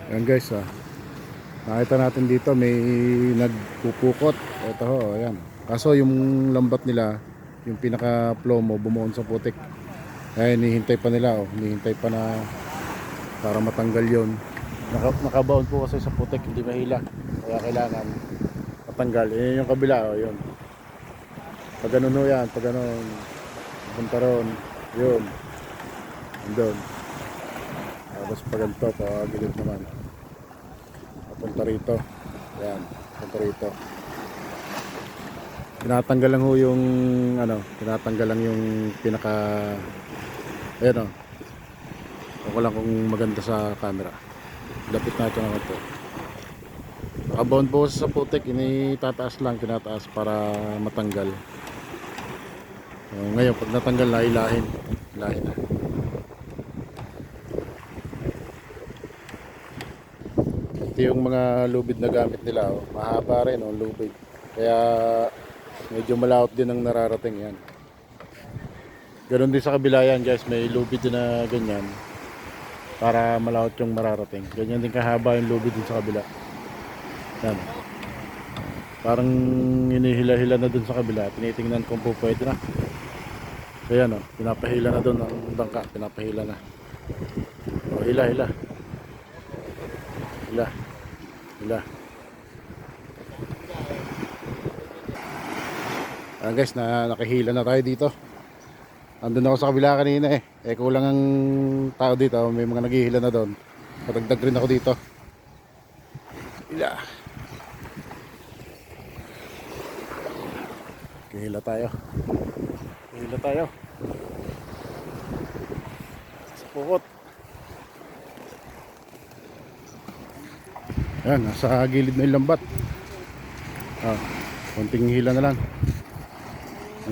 Ayan guys, nakita natin dito may nagpupukot. Ito ho, ayan. Kaso yung lambat nila, yung pinaka plomo bumuon sa putik. Kaya hinihintay pa nila, hinihintay pa na para matanggal yon. Nakabaon po kasi sa putik, hindi mahila. Kaya kailangan matanggal. Yung kabila, yun. Pag ganun ho yan, pag ganun, punta ron, yun. Andun. Tapos pag ganito, pagilid naman. Punta rito. Ayan, punta rito. Tinatanggal lang ho yung tinatanggal lang yung pinaka ayan ako lang kung maganda sa camera. Lapit natin ako ito. Nakabound po sa putik, tataas lang, tinataas para matanggal. Ngayon, pag natanggal na, ilahin na. Ito yung mga lubid na gamit nila, mahaba rin lubid. Kaya medyo malawot din ang nararating yan. Ganon din sa kabila yan guys, may lubid din na ganyan para malawot yung mararating. Ganyan din kahaba yung lubid din sa kabila. Yan. Parang hinihila-hila na dun sa kabila. Tinitingnan kung po pwede na. So yan pinapahila na dun ang bangka. Pinapahila na. Hila. Guys, nakahila na tayo dito. Andun ako sa kabila kanina kulang ang tao dito. May mga naghihila na doon. Patagdag rin ako dito. Hila. Hila tayo. Sa pukot. Ayan, nasa gilid na yung lambat. Konting hila na lang.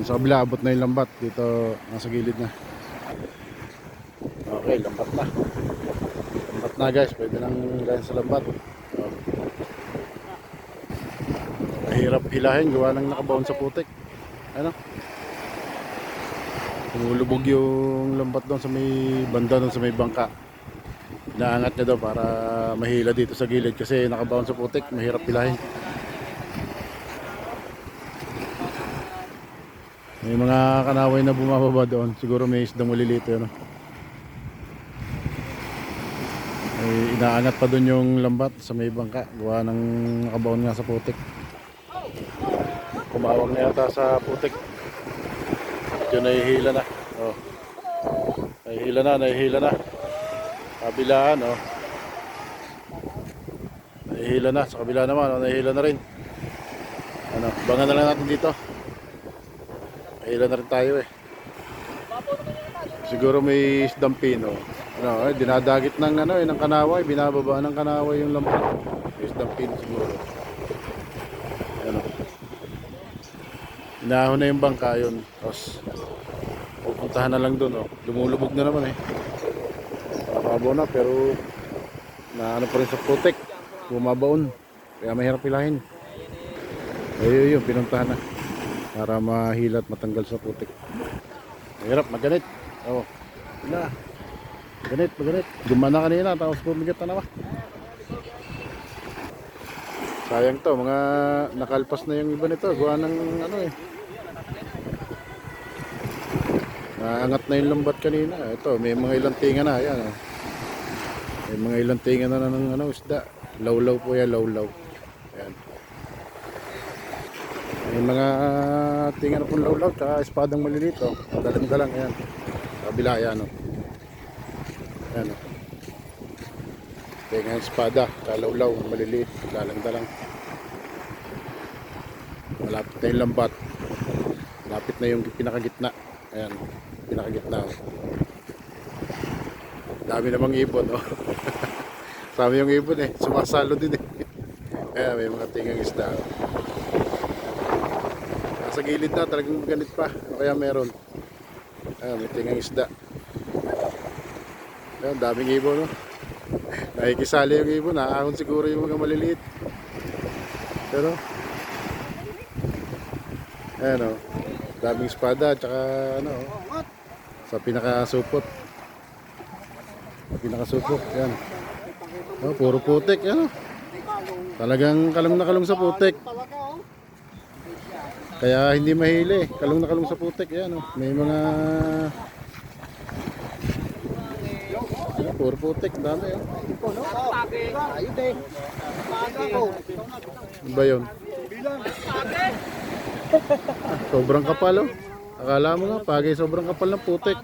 Sa kabila, abot na yung lambat. Dito, nasa gilid na. Okay, lambat na guys. Pwede nang ilahin sa lambat. Mahirap hilahin, gawa nang nakabaon sa putik. Lumulubog yung lambat doon sa may banda, doon sa may bangka. Inaangat niya daw para mahila dito sa gilid kasi nakabaon sa putik. Mahirap hilahin. May mga kanaway na bumababa doon. Siguro may isdang maliliit Ay, inaangat pa doon yung lambat sa may bangka. Gawa ng nakabaon nga sa putik. Kumawag na yata sa putik. Medyo nahihila na. Nahihila na. Kabilaan nahihila na. Sa kabila naman nahihila na rin. Bangan na lang natin dito. Ilan na rin tayo Siguro may isdang pino. Dinadagit ng ng kanaway, binababa ng kanaway yung lambat. May isdang pino siguro. Inahon na yung bangka yun. Tapos pupuntahan na lang doon Lumulubog na naman Nakabaw na pero pa rin sa putik. Bumabaon. Kaya mahirap pilahin. Ayun, pinuntahan na. Para mahila at matanggal sa putik. Mahirap, maganit. Maganit. Gumana kanina, tapos pumigat na naman. Sayang to, mga nakalpas na yung iba nito. Gawa ng naangat na yung lambat kanina. Ito, may mga ilang tinga na. Ayan May mga ilang tinga na ng isda. Lawlaw po yan, lawlaw. Ayan. May mga tinga na pong lawlaw tsaka espadang maliliit dalang ayan. Kabila ayan Ayan tinga ng espada tsaka lawlaw maliliit dalang malapit na yung lambat. Malapit na yung pinakagitna. Ayan, pinakagitna dami namang ibon Sabi yung ibon sumasalo din Ayan, may mga tingang isda sa gilid na, talagang ganit pa. Kaya meron. May tingang isda. Daming ibon Nakikisali yung ibon. Naahon siguro yung mga maliliit. Pero daming espada tsaka sa pinakasupot. Yan. Oh, puro putik, ano? Talagang kalong na kalong sa putik. Kaya hindi mahili, kalong na kalong sa putik. Yan, oh. May mga puro putik, dami, oh. Ano ba yun? Sobrang kapal, oh. Akala mo nga, pagay sobrang kapal ng putik.